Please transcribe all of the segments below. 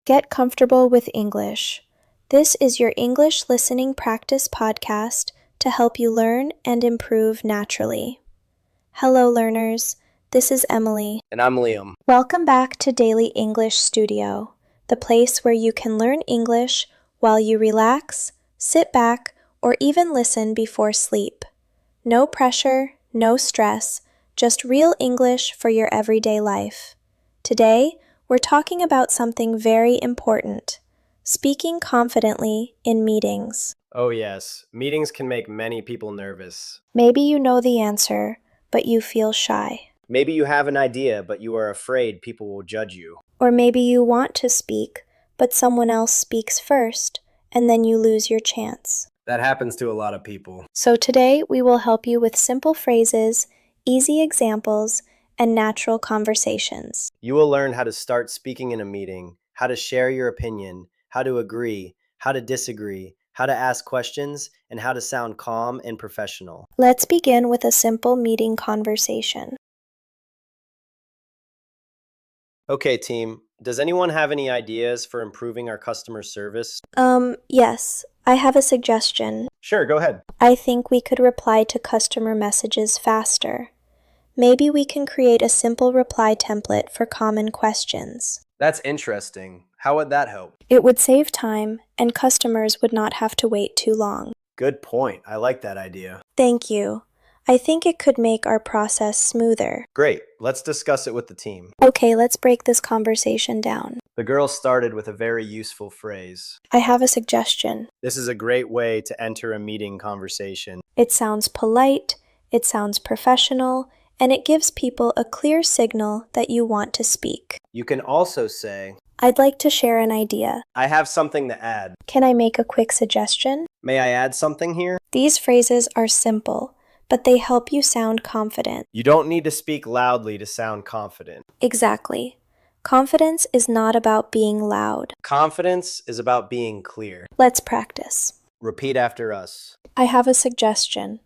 Get comfortable with English. This is your English listening practice podcast to help you learn and improve naturally. Hello, learners. This is Emily. And I'm Liam. Welcome back to Daily English Studio, the place where you can learn English while you relax, sit back, or even listen before sleep. No pressure, no stress, just real English for your everyday life. Today, we're talking about something very important: speaking confidently in meetings. Oh yes, meetings can make many people nervous. Maybe you know the answer, but you feel shy. Maybe you have an idea, but you are afraid people will judge you. Or maybe you want to speak, but someone else speaks first, and then you lose your chance. That happens to a lot of people. So today, we will help you with simple phrases, easy examples, and natural conversations. You will learn how to start speaking in a meeting, how to share your opinion, how to agree, how to disagree, how to ask questions, and how to sound calm and professional. Let's begin with a simple meeting conversation. Okay, team, does anyone have any ideas for improving our customer service? Yes, I have a suggestion. Sure, go ahead. I think we could reply to customer messages faster. Maybe we can create a simple reply template for common questions. That's interesting. How would that help? It would save time, and customers would not have to wait too long. Good point. I like that idea. Thank you. I think it could make our process smoother. Great. Let's discuss it with the team. Okay, let's break this conversation down. The girl started with a very useful phrase. I have a suggestion. This is a great way to enter a meeting conversation. It sounds polite, it sounds professional, and it gives people a clear signal that you want to speak. You can also say, I'd like to share an idea. I have something to add. Can I make a quick suggestion? May I add something here? These phrases are simple, but they help you sound confident. You don't need to speak loudly to sound confident. Exactly. Confidence is not about being loud. Confidence is about being clear. Let's practice. Repeat after us. I have a suggestion.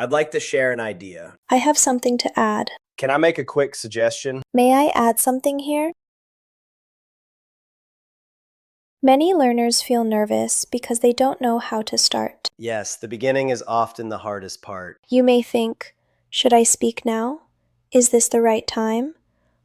I'd like to share an idea. I have something to add. Can I make a quick suggestion? May I add something here? Many learners feel nervous because they don't know how to start. Yes, the beginning is often the hardest part. You may think, should I speak now? Is this the right time?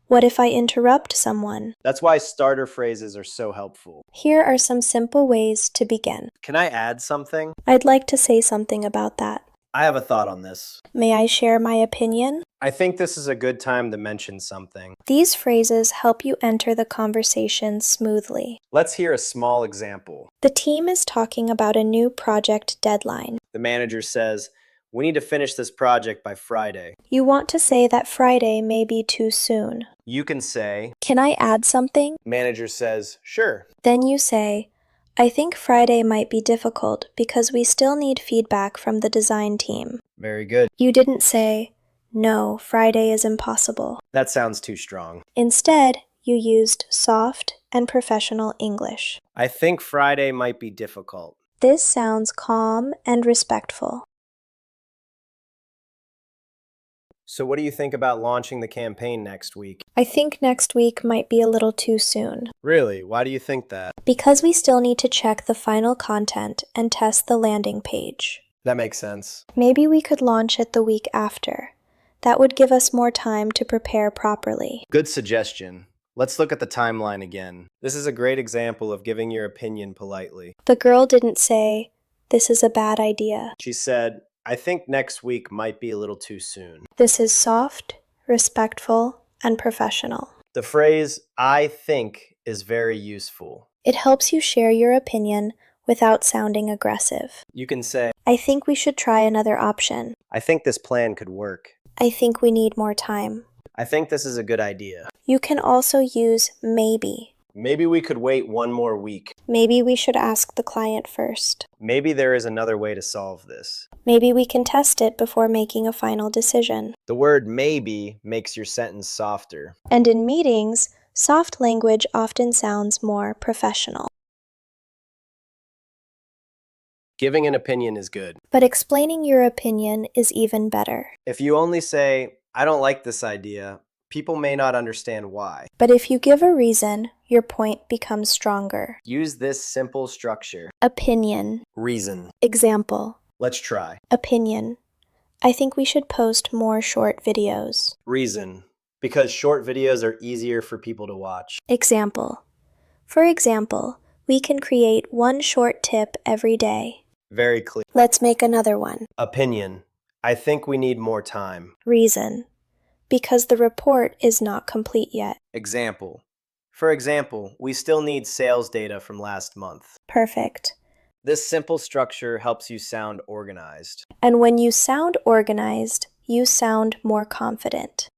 What if I interrupt someone? That's why starter phrases are so helpful. Here are some simple ways to begin. Can I add something? I'd like to say something about that. I have a thought on this. May I share my opinion? I think this is a good time to mention something. These phrases help you enter the conversation smoothly. Let's hear a small example. The team is talking about a new project deadline. The manager says, we need to finish this project by Friday. You want to say that Friday may be too soon. You can say, Can I add something? manager says, sure. Then you say, I think Friday might be difficult because we still need feedback from the design team. Very good. You didn't say, no, Friday is impossible. That sounds too strong. Instead, you used soft and professional English. I think Friday might be difficult. This sounds calm and respectful. So what do you think about launching the campaign next week? I think next week might be a little too soon. Really? Why do you think that? Because we still need to check the final content and test the landing page. That makes sense. Maybe we could launch it the week after. That would give us more time to prepare properly. Good suggestion. Let's look at the timeline again. This is a great example of giving your opinion politely. The girl didn't say, this is a bad idea. She said, I think next week might be a little too soon. This is soft, respectful, and professional. The phrase, I think, is very useful. It helps you share your opinion without sounding aggressive. You can say, I think we should try another option. I think this plan could work. I think we need more time. I think this is a good idea. You can also use maybe. Maybe we could wait one more week. Maybe we should ask the client first. Maybe there is another way to solve this. Maybe we can test it before making a final decision. The word maybe makes your sentence softer. And in meetings, soft language often sounds more professional. Giving an opinion is good. But explaining your opinion is even better. If you only say, I don't like this idea, people may not understand why. But if you give a reason, your point becomes stronger. Use this simple structure. Opinion. Reason. Example. Let's try. Opinion. I think we should post more short videos. Reason. Because short videos are easier for people to watch. Example. For example, we can create one short tip every day. Very clear. Let's make another one. Opinion. I think we need more time. Reason. Because the report is not complete yet. Example. For example, we still need sales data from last month. Perfect. This simple structure helps you sound organized. And when you sound organized, you sound more confident.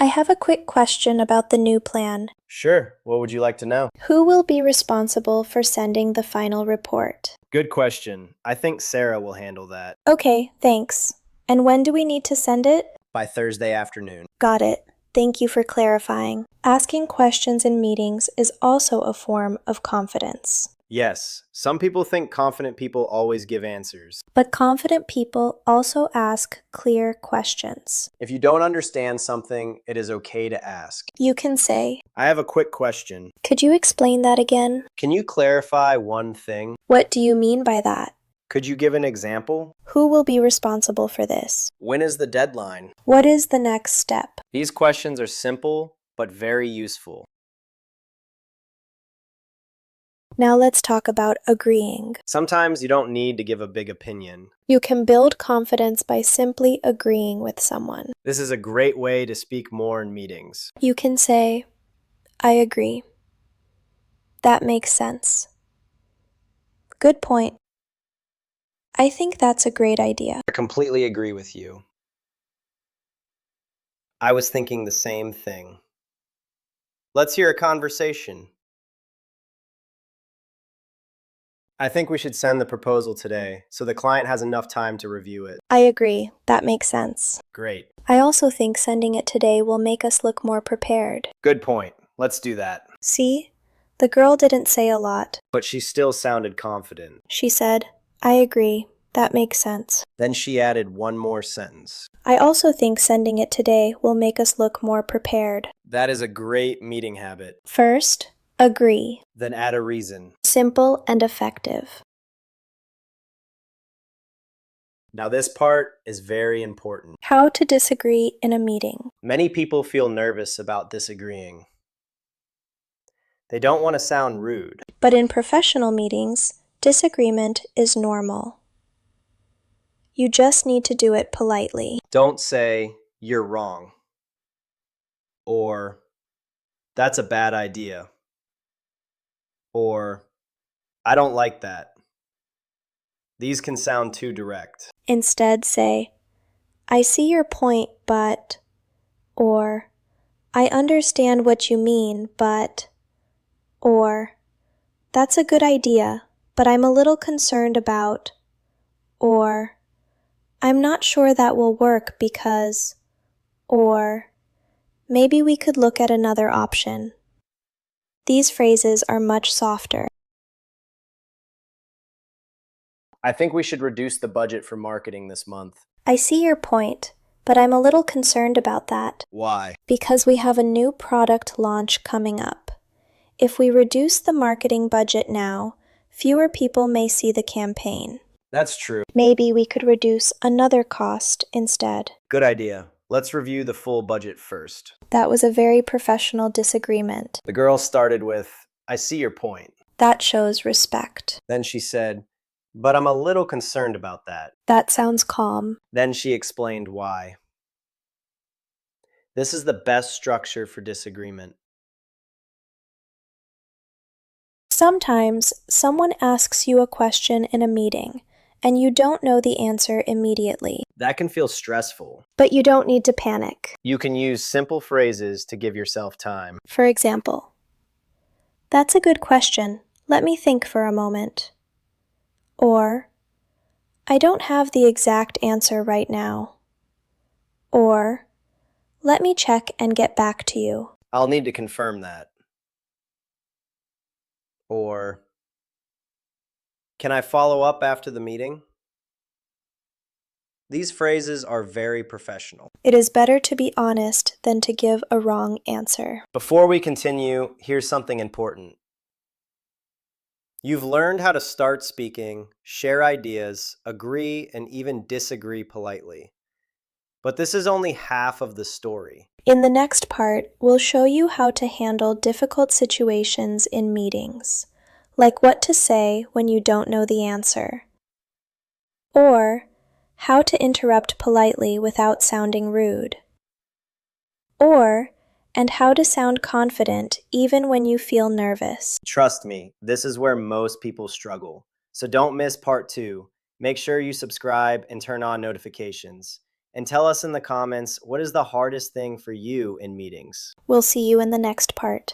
I have a quick question about the new plan. Sure. What would you like to know? Who will be responsible for sending the final report? Good question. I think Sarah will handle that Okay, thanks. And when do we need to send it? by Thursday afternoon. Got it. Thank you for clarifying. Asking questions in meetings is also a form of confidence. Yes, some people think confident people always give answers. But confident people also ask clear questions. If you don't understand something, it is okay to ask. You can say, I have a quick question. "Could you explain that again? Can you clarify one thing? What do you mean by that? Could you give an example? Who will be responsible for this? When is the deadline?" What is the next step?" These questions are simple, but very useful. Now let's talk about agreeing. Sometimes you don't need to give a big opinion. You can build confidence by simply agreeing with someone. This is a great way to speak more in meetings. You can say, "I agree. That makes sense. Good point. I think that's a great idea." I completely agree with you. I was thinking the same thing. Let's hear a conversation. I think we should send the proposal today so the client has enough time to review it. I agree. That makes sense. Great. I also think sending it today will make us look more prepared. Good point. Let's do that. See? The girl didn't say a lot. But she still sounded confident. She said, "I agree. That makes sense." Then she added one more sentence. I also think sending it today will make us look more prepared. That is a great meeting habit. First, agree. Then add a reason. Simple and effective. Now this part is very important. How to disagree in a meeting. Many people feel nervous about disagreeing. They don't want to sound rude. But in professional meetings, disagreement is normal. You just need to do it politely. Don't say, "You're wrong," or "That's a bad idea," or "I don't like that." These can sound too direct. Instead, say, "I see your point, but," or "I understand what you mean, but," or "That's a good idea, but I'm a little concerned about," or "I'm not sure that will work because," or "Maybe we could look at another option." These phrases are much softer. I think we should reduce the budget for marketing this month. I see your point, but I'm a little concerned about that. Why? Because we have a new product launch coming up. If we reduce the marketing budget now, fewer people may see the campaign. That's true. Maybe we could reduce another cost instead. Good idea. Let's review the full budget first. That was a very professional disagreement. The girl started with, "I see your point." That shows respect. Then she said, "But I'm a little concerned about that." That sounds calm. Then she explained why. This is the best structure for disagreement. Sometimes someone asks you a question in a meeting, and you don't know the answer immediately. That can feel stressful. But you don't need to panic. You can use simple phrases to give yourself time. For example, "That's a good question. Let me think for a moment." Or, "I don't have the exact answer right now." Or, "Let me check and get back to you." I'll need to confirm that. Or, "Can I follow up after the meeting?" These phrases are very professional. It is better to be honest than to give a wrong answer. Before we continue, here's something important. You've learned how to start speaking, share ideas, agree, and even disagree politely. But this is only half of the story. In the next part, we'll show you how to handle difficult situations in meetings, like what to say when you don't know the answer, or how to interrupt politely without sounding rude, and how to sound confident even when you feel nervous. Trust me, this is where most people struggle. So don't miss part 2. Make sure you subscribe and turn on notifications. And tell us in the comments, what is the hardest thing for you in meetings? We'll see you in the next part.